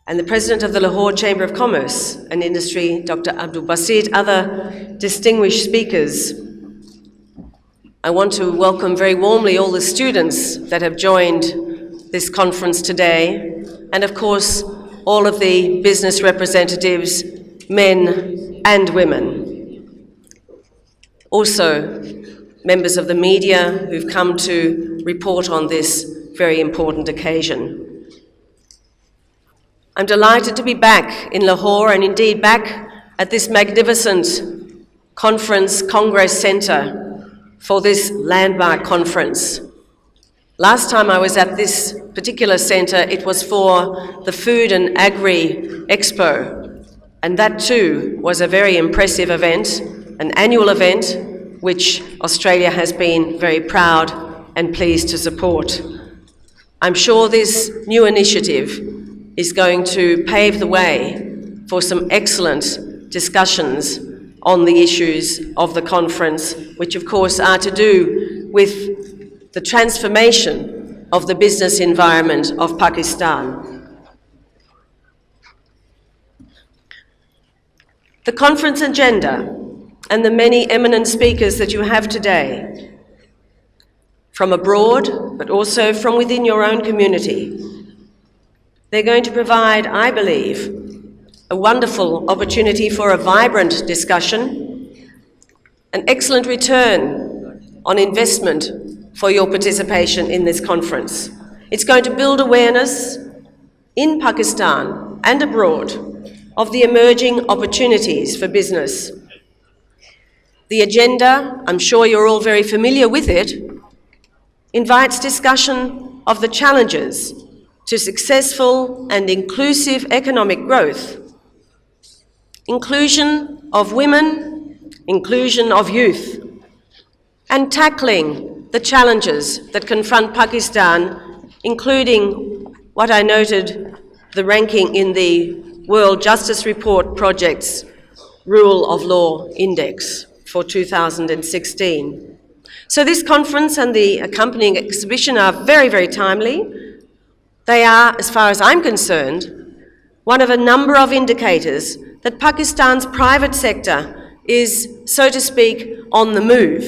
and the President of the Lahore Chamber of Commerce and Industry, Dr. Abdul Basit, other distinguished speakers. I want to welcome very warmly all the students that have joined this conference today, and of course, all of the business representatives, men and women. Also, members of the media who've come to report on this very important occasion. I'm delighted to be back in Lahore and indeed back at this magnificent Congress Centre for this landmark conference. Last time I was at this particular centre, it was for the Food and Agri Expo, and that too was a very impressive event, an annual event which Australia has been very proud and pleased to support. I'm sure this new initiative is going to pave the way for some excellent discussions on the issues of the conference, which of course are to do with the transformation of the business environment of Pakistan. The conference agenda and the many eminent speakers that you have today, from abroad, but also from within your own community, they're going to provide, I believe, a wonderful opportunity for a vibrant discussion, an excellent return on investment for your participation in this conference. It's going to build awareness in Pakistan and abroad of the emerging opportunities for business. The agenda, I'm sure you're all very familiar with it, invites discussion of the challenges to successful and inclusive economic growth, inclusion of women, inclusion of youth, and tackling the challenges that confront Pakistan, including what I noted, the ranking in the World Justice Report Project's Rule of Law Index for 2016. So this conference and the accompanying exhibition are very, very timely. They are, as far as I'm concerned, one of a number of indicators that Pakistan's private sector is, so to speak, on the move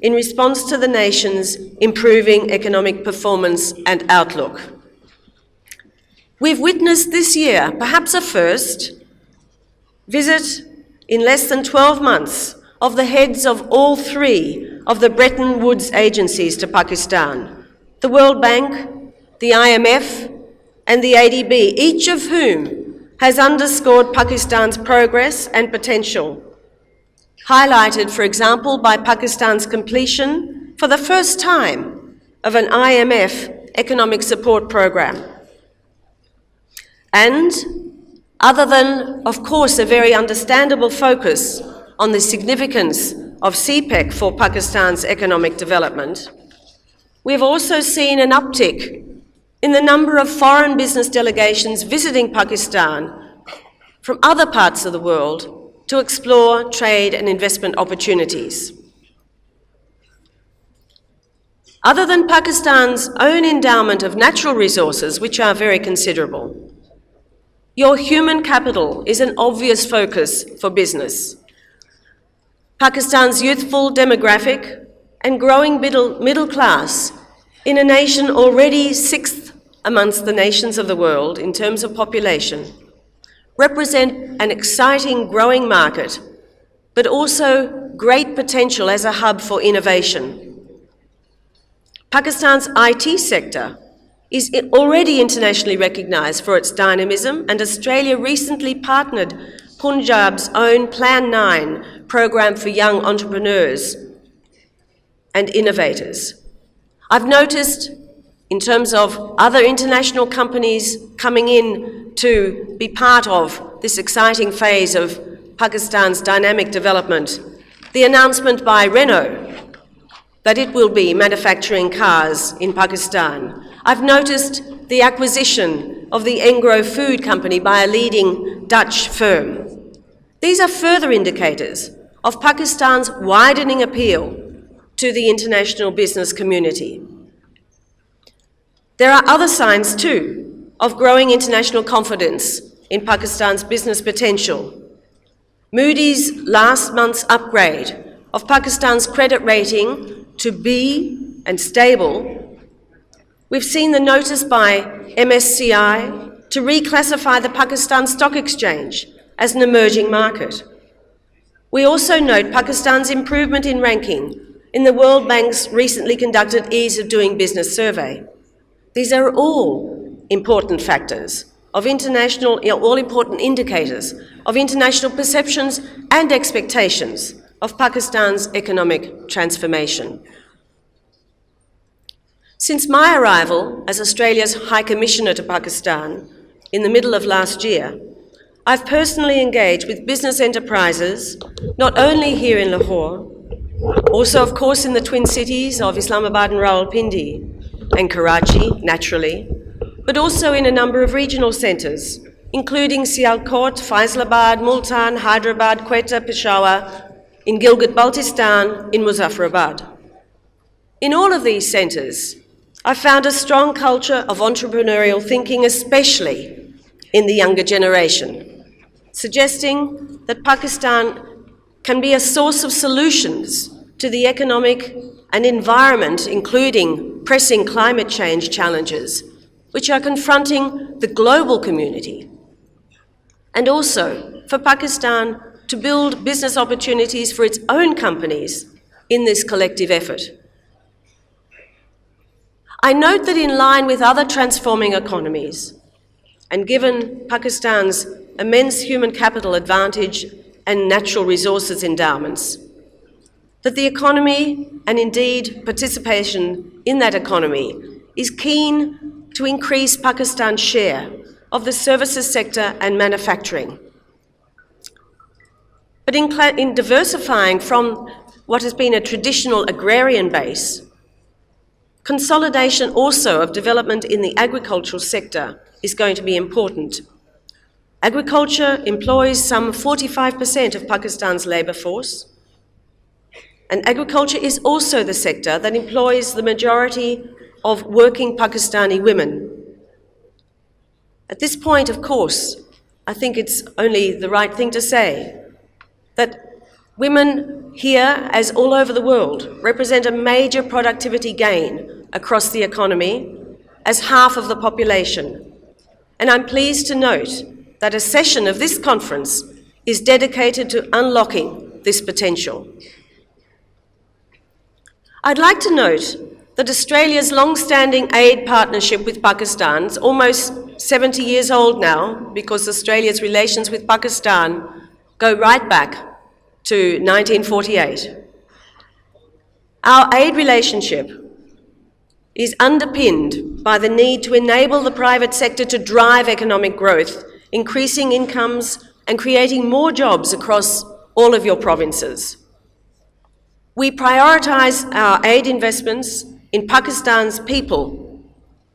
in response to the nation's improving economic performance and outlook. We've witnessed this year, perhaps a first, visit in less than 12 months of the heads of all three of the Bretton Woods agencies to Pakistan, the World Bank, the IMF and the ADB, each of whom has underscored Pakistan's progress and potential, highlighted, for example, by Pakistan's completion for the first time of an IMF economic support program. And other than, of course, a very understandable focus on the significance of CPEC for Pakistan's economic development, we've also seen an uptick in the number of foreign business delegations visiting Pakistan from other parts of the world to explore trade and investment opportunities. Other than Pakistan's own endowment of natural resources, which are very considerable, your human capital is an obvious focus for business. Pakistan's youthful demographic and growing middle class in a nation already sixth amongst the nations of the world in terms of population, represent an exciting growing market, but also great potential as a hub for innovation. Pakistan's IT sector is already internationally recognized for its dynamism, and Australia recently partnered Punjab's own Plan 9 program for young entrepreneurs and innovators. I've noticed, in terms of other international companies coming in to be part of this exciting phase of Pakistan's dynamic development, the announcement by Renault that it will be manufacturing cars in Pakistan. I've noticed the acquisition of the Engro food company by a leading Dutch firm. These are further indicators of Pakistan's widening appeal to the international business community. There are other signs too of growing international confidence in Pakistan's business potential. Moody's last month's upgrade of Pakistan's credit rating to B and stable. We've seen the notice by MSCI to reclassify the Pakistan Stock Exchange as an emerging market. We also note Pakistan's improvement in ranking in the World Bank's recently conducted Ease of Doing Business survey. These are all important factors of all important indicators of international perceptions and expectations of Pakistan's economic transformation. Since my arrival as Australia's High Commissioner to Pakistan in the middle of last year, I've personally engaged with business enterprises, not only here in Lahore, also of course in the twin cities of Islamabad and Rawalpindi, and Karachi, naturally, but also in a number of regional centres, including Sialkot, Faisalabad, Multan, Hyderabad, Quetta, Peshawar, in Gilgit-Baltistan, in Muzaffarabad. In all of these centres, I found a strong culture of entrepreneurial thinking, especially in the younger generation, suggesting that Pakistan can be a source of solutions to the economic and environment, including pressing climate change challenges, which are confronting the global community, and also for Pakistan to build business opportunities for its own companies in this collective effort. I note that in line with other transforming economies, and given Pakistan's immense human capital advantage and natural resources endowments, that the economy, and indeed participation in that economy, is keen to increase Pakistan's share of the services sector and manufacturing. But in diversifying from what has been a traditional agrarian base, consolidation also of development in the agricultural sector is going to be important. Agriculture employs some 45% of Pakistan's labour force, and agriculture is also the sector that employs the majority of working Pakistani women. At this point, of course, I think it's only the right thing to say that women here, as all over the world, represent a major productivity gain across the economy as half of the population. And I'm pleased to note that a session of this conference is dedicated to unlocking this potential. I'd like to note that Australia's long-standing aid partnership with Pakistan is almost 70 years old now, because Australia's relations with Pakistan go right back to 1948. Our aid relationship is underpinned by the need to enable the private sector to drive economic growth, increasing incomes and creating more jobs across all of your provinces. We prioritise our aid investments in Pakistan's people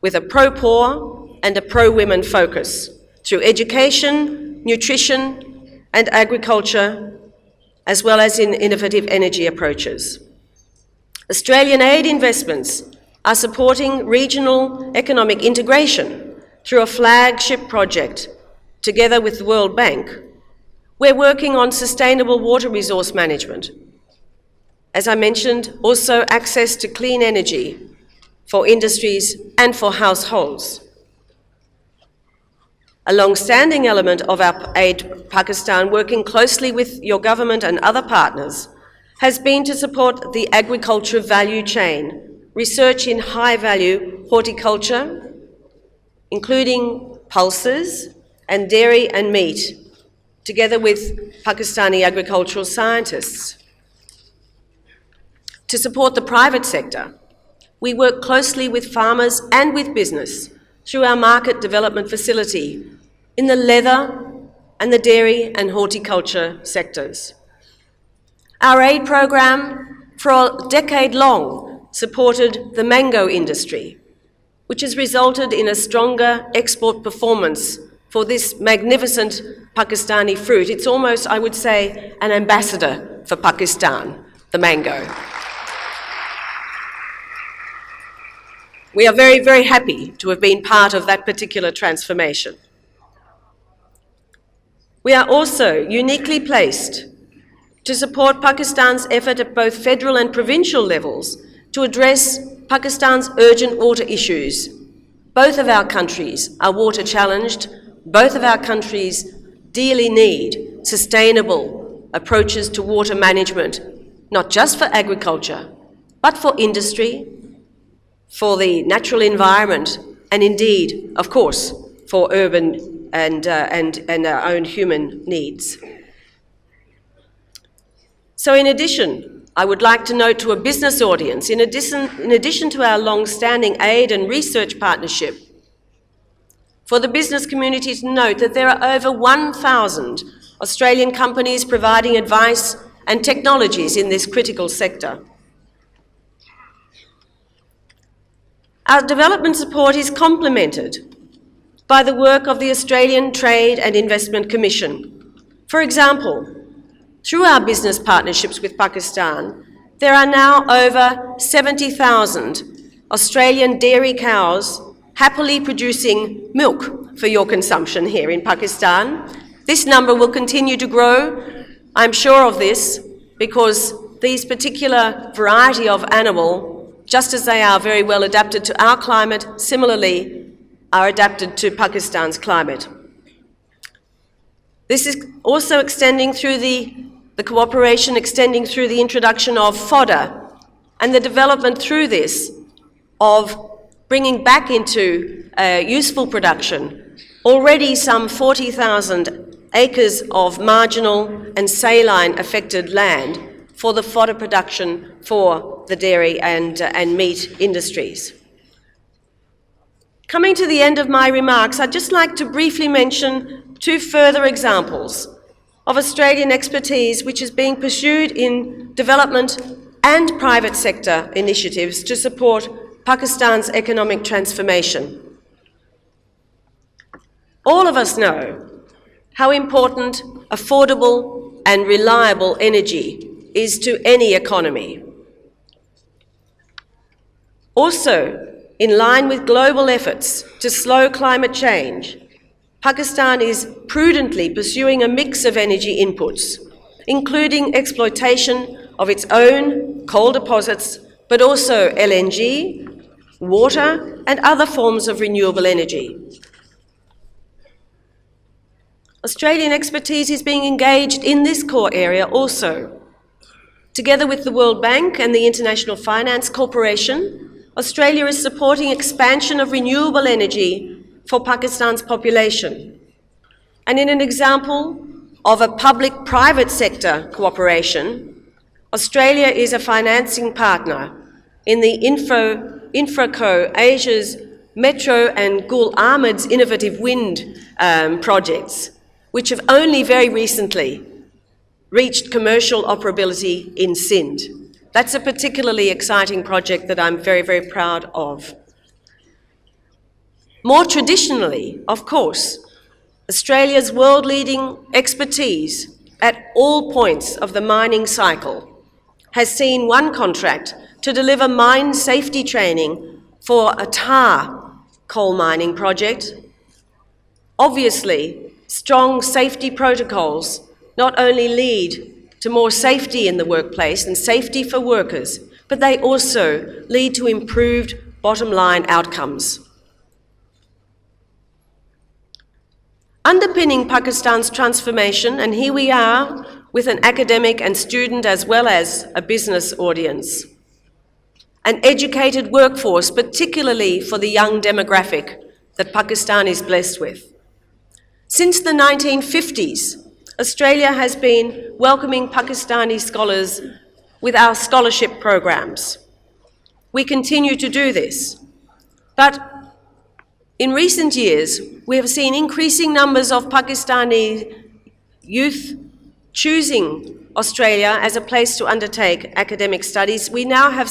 with a pro-poor and a pro-women focus through education, nutrition and agriculture, as well as in innovative energy approaches. Australian aid investments are supporting regional economic integration through a flagship project together with the World Bank. We're working on sustainable water resource management. As I mentioned, also access to clean energy for industries and for households. A long-standing element of our aid Pakistan, working closely with your government and other partners, has been to support the agriculture value chain, research in high-value horticulture, including pulses and dairy and meat, together with Pakistani agricultural scientists. To support the private sector, we work closely with farmers and with business through our market development facility in the leather and the dairy and horticulture sectors. Our aid program for a decade long supported the mango industry, which has resulted in a stronger export performance for this magnificent Pakistani fruit. It's almost, I would say, an ambassador for Pakistan, the mango. We are very, very happy to have been part of that particular transformation. We are also uniquely placed to support Pakistan's effort at both federal and provincial levels to address Pakistan's urgent water issues. Both of our countries are water challenged. Both of our countries dearly need sustainable approaches to water management, not just for agriculture, but for industry, for the natural environment, and indeed, of course, for urban and our own human needs. So in addition, I would like to note to a business audience, in addition to our long-standing aid and research partnership, for the business community to note that there are over 1,000 Australian companies providing advice and technologies in this critical sector. Our development support is complemented by the work of the Australian Trade and Investment Commission. For example, through our business partnerships with Pakistan, there are now over 70,000 Australian dairy cows happily producing milk for your consumption here in Pakistan. This number will continue to grow. I'm sure of this because these particular variety of animal, just as they are very well adapted to our climate, similarly are adapted to Pakistan's climate. This is also extending through the cooperation extending through the introduction of fodder and the development through this of bringing back into useful production already some 40,000 acres of marginal and saline affected land for the fodder production for the dairy and meat industries. Coming to the end of my remarks, I'd just like to briefly mention two further examples of Australian expertise which is being pursued in development and private sector initiatives to support Pakistan's economic transformation. All of us know how important affordable and reliable energy is to any economy. Also, in line with global efforts to slow climate change, Pakistan is prudently pursuing a mix of energy inputs, including exploitation of its own coal deposits, but also LNG, water, and other forms of renewable energy. Australian expertise is being engaged in this core area also. Together with the World Bank and the International Finance Corporation, Australia is supporting expansion of renewable energy for Pakistan's population. And in an example of a public-private sector cooperation, Australia is a financing partner in the Infraco Asia's Metro and Gul Ahmed's innovative wind projects, which have only very recently reached commercial operability in Sindh. That's a particularly exciting project that I'm very, very proud of. More traditionally, of course, Australia's world-leading expertise at all points of the mining cycle has seen one contract to deliver mine safety training for a tar coal mining project. Obviously, strong safety protocols not only lead to more safety in the workplace and safety for workers, but they also lead to improved bottom-line outcomes. Underpinning Pakistan's transformation, and here we are with an academic and student as well as a business audience, an educated workforce, particularly for the young demographic that Pakistan is blessed with. Since the 1950s, Australia has been welcoming Pakistani scholars with our scholarship programs. We continue to do this, but in recent years, we have seen increasing numbers of Pakistani youth choosing Australia as a place to undertake academic studies. We now have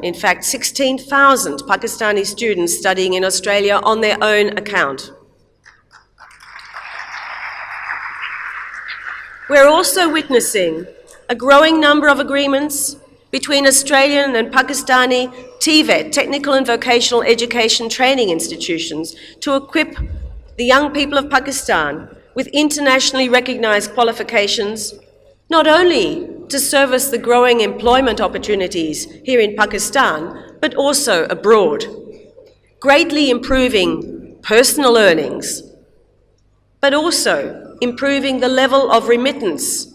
in fact, 16,000 Pakistani students studying in Australia on their own account. We're also witnessing a growing number of agreements between Australian and Pakistani TVET, technical and vocational education training institutions, to equip the young people of Pakistan with internationally recognized qualifications, not only to service the growing employment opportunities here in Pakistan, but also abroad, greatly improving personal earnings, but also improving the level of remittance,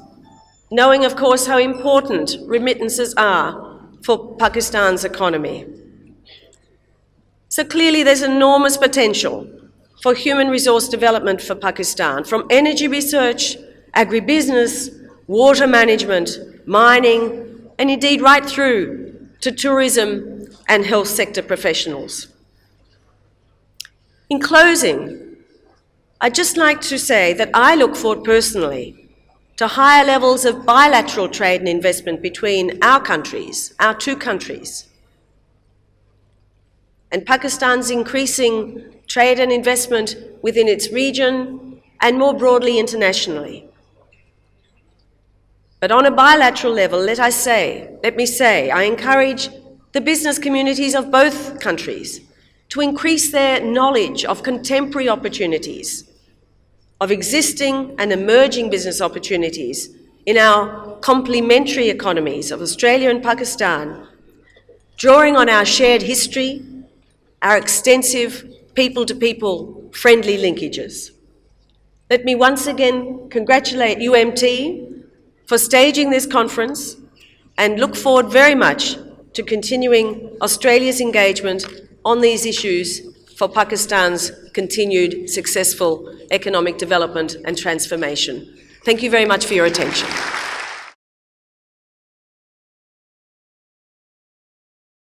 knowing, of course, how important remittances are for Pakistan's economy. So clearly there's enormous potential for human resource development for Pakistan, from energy research, agribusiness, water management, mining, and indeed right through to tourism and health sector professionals. In closing, I'd just like to say that I look forward personally to higher levels of bilateral trade and investment between our countries, our two countries, and Pakistan's increasing trade and investment within its region and more broadly internationally. But on a bilateral level, let me say, I encourage the business communities of both countries to increase their knowledge of contemporary opportunities, of existing and emerging business opportunities in our complementary economies of Australia and Pakistan, drawing on our shared history, our extensive people-to-people friendly linkages. Let me once again congratulate UMT for staging this conference and look forward very much to continuing Australia's engagement on these issues for Pakistan's continued successful economic development and transformation. Thank you very much for your attention.